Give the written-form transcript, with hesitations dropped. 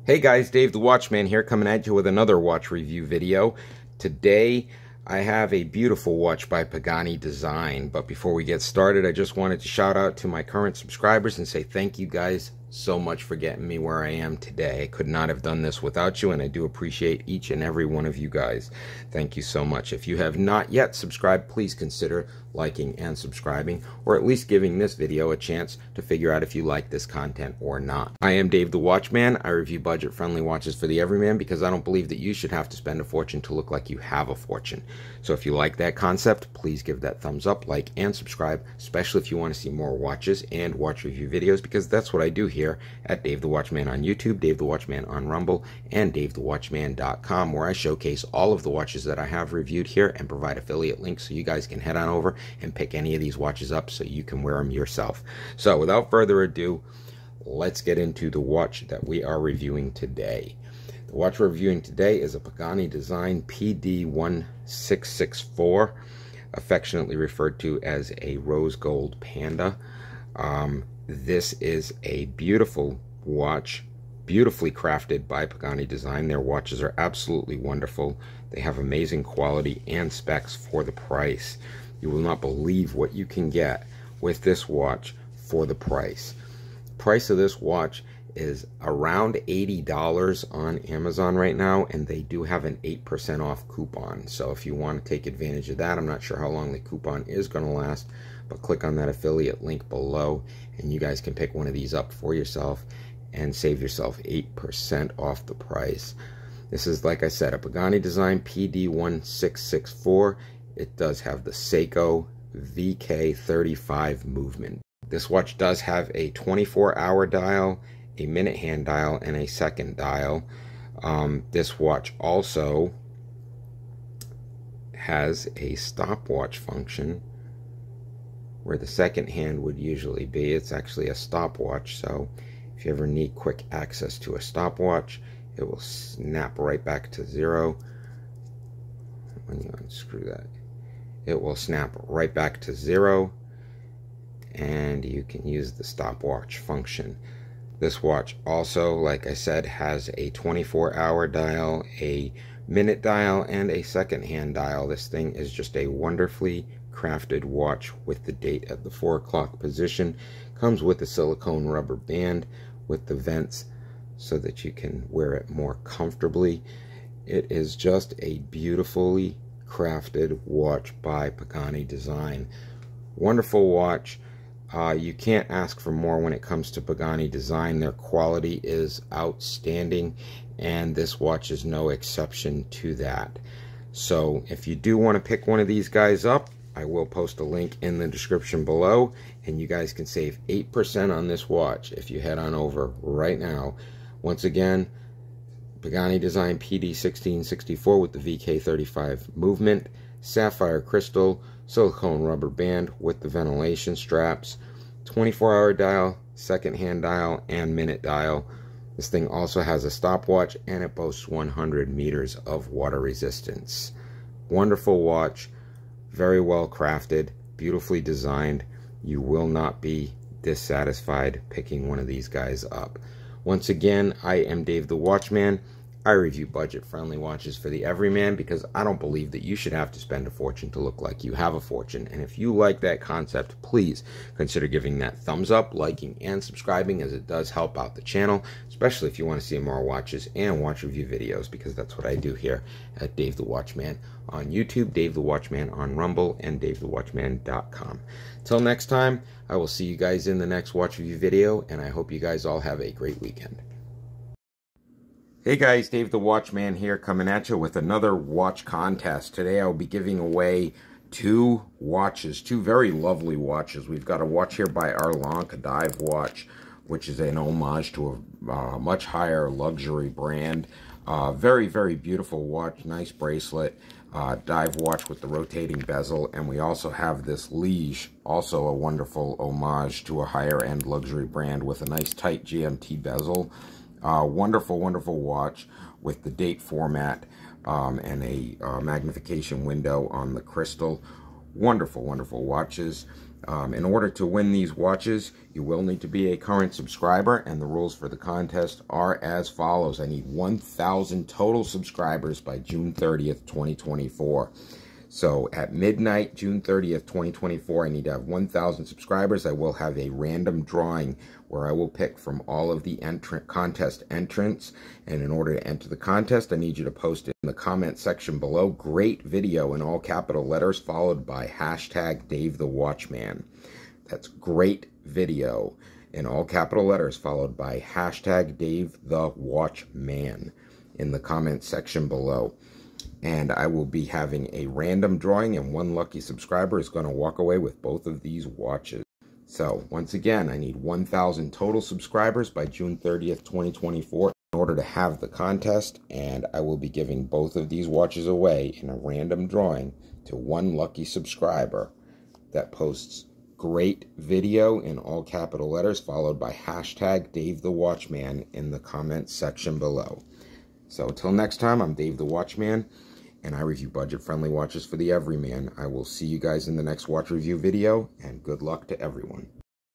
Hey guys, Dave the Watchman here, coming at you with another watch review video. Today I have a beautiful watch by Pagani Design, but before we get started I just wanted to shout out to my current subscribers and say thank you guys so much for getting me where I am today. I could not have done this without you, and I do appreciate each and every one of you guys. Thank you so much. If you have not yet subscribed, please consider liking and subscribing, or at least giving this video a chance to figure out if you like this content or not. I am Dave the Watchman. I review budget-friendly watches for the everyman because I don't believe that you should have to spend a fortune to look like you have a fortune. So if you like that concept, please give that thumbs up, like, and subscribe, especially if you want to see more watches and watch review videos, because that's what I do here at Dave the Watchman on YouTube, Dave the Watchman on Rumble, and themselves.To, where I showcase all of the watches that I have reviewed here and provide affiliate links so you guys can head on over and pick any of these watches up so you can wear them yourself. So without further ado, let's get into the watch that we are reviewing today. The watch we're reviewing today is a Pagani Design PD1664, affectionately referred to as a rose gold panda. This is a beautiful watch, beautifully crafted by Pagani Design. Their watches are absolutely wonderful. They have amazing quality and specs for the price. You will not believe what you can get with this watch for the price. The price of this watch is around $80 on Amazon right now, and they do have an 8% off coupon. So if you want to take advantage of that, I'm not sure how long the coupon is going to last, but click on that affiliate link below and you guys can pick one of these up for yourself and save yourself 8% off the price. This is, like I said, a Pagani Design PD1664. It does have the Seiko VK35 movement. This watch does have a 24-hour dial, a minute hand dial, and a second dial. This watch also has a stopwatch function where the second hand would usually be. It's actually a stopwatch, so if you ever need quick access to a stopwatch, it will snap right back to zero. When you unscrew that, it will snap right back to zero, and you can use the stopwatch function. This watch also, like I said, has a 24-hour dial, a minute dial, and a second hand dial. This thing is just a wonderfully crafted watch with the date at the 4 o'clock position. Comes with a silicone rubber band with the vents so that you can wear it more comfortably. It is just a beautifully crafted watch by Pagani Design. Wonderful watch. You can't ask for more when it comes to Pagani Design. Their quality is outstanding, and this watch is no exception to that. So if you do want to pick one of these guys up, I will post a link in the description below, and you guys can save 8% on this watch if you head on over right now. Once again, Pagani Design PD1664 with the VK35 movement, sapphire crystal, silicone rubber band with the ventilation straps, 24-hour dial, second hand dial, and minute dial. This thing also has a stopwatch, and it boasts 100 meters of water resistance. Wonderful watch, very well crafted, beautifully designed. You will not be dissatisfied picking one of these guys up. Once again, I am Dave the Watchman. I review budget-friendly watches for the everyman because I don't believe that you should have to spend a fortune to look like you have a fortune. And if you like that concept, please consider giving that thumbs up, liking, and subscribing, as it does help out the channel, especially if you want to see more watches and watch review videos, because that's what I do here at Dave the Watchman on YouTube, Dave the Watchman on Rumble, and themselves.To. Until next time, I will see you guys in the next watch review video, and I hope you guys all have a great weekend. Hey guys, Dave the Watchman here, coming at you with another watch contest. Today I'll be giving away two watches, two very lovely watches. We've got a watch here by Arlanc, a dive watch, which is an homage to a much higher luxury brand. Very, very beautiful watch, nice bracelet, dive watch with the rotating bezel. And we also have this Liege, also a wonderful homage to a higher end luxury brand with a nice tight GMT bezel. Wonderful, wonderful watch with the date format and a magnification window on the crystal. Wonderful, wonderful watches. In order to win these watches, you will need to be a current subscriber, and the rules for the contest are as follows. I need 1,000 total subscribers by June 30th, 2024. So at midnight, June 30th, 2024, I need to have 1,000 subscribers. I will have a random drawing where I will pick from all of the contest entrants. And in order to enter the contest, I need you to post in the comment section below, "Great video" in all capital letters, followed by hashtag Dave the Watchman. That's "Great video" in all capital letters, followed by hashtag Dave the Watchman in the comment section below. And I will be having a random drawing, and one lucky subscriber is going to walk away with both of these watches. So once again, I need 1,000 total subscribers by June 30th, 2024 in order to have the contest, and I will be giving both of these watches away in a random drawing to one lucky subscriber that posts "Great video" in all capital letters, followed by hashtag Dave the Watchman in the comments section below. So until next time, I'm Dave the Watchman, and I review budget-friendly watches for the everyman. I will see you guys in the next watch review video, and good luck to everyone.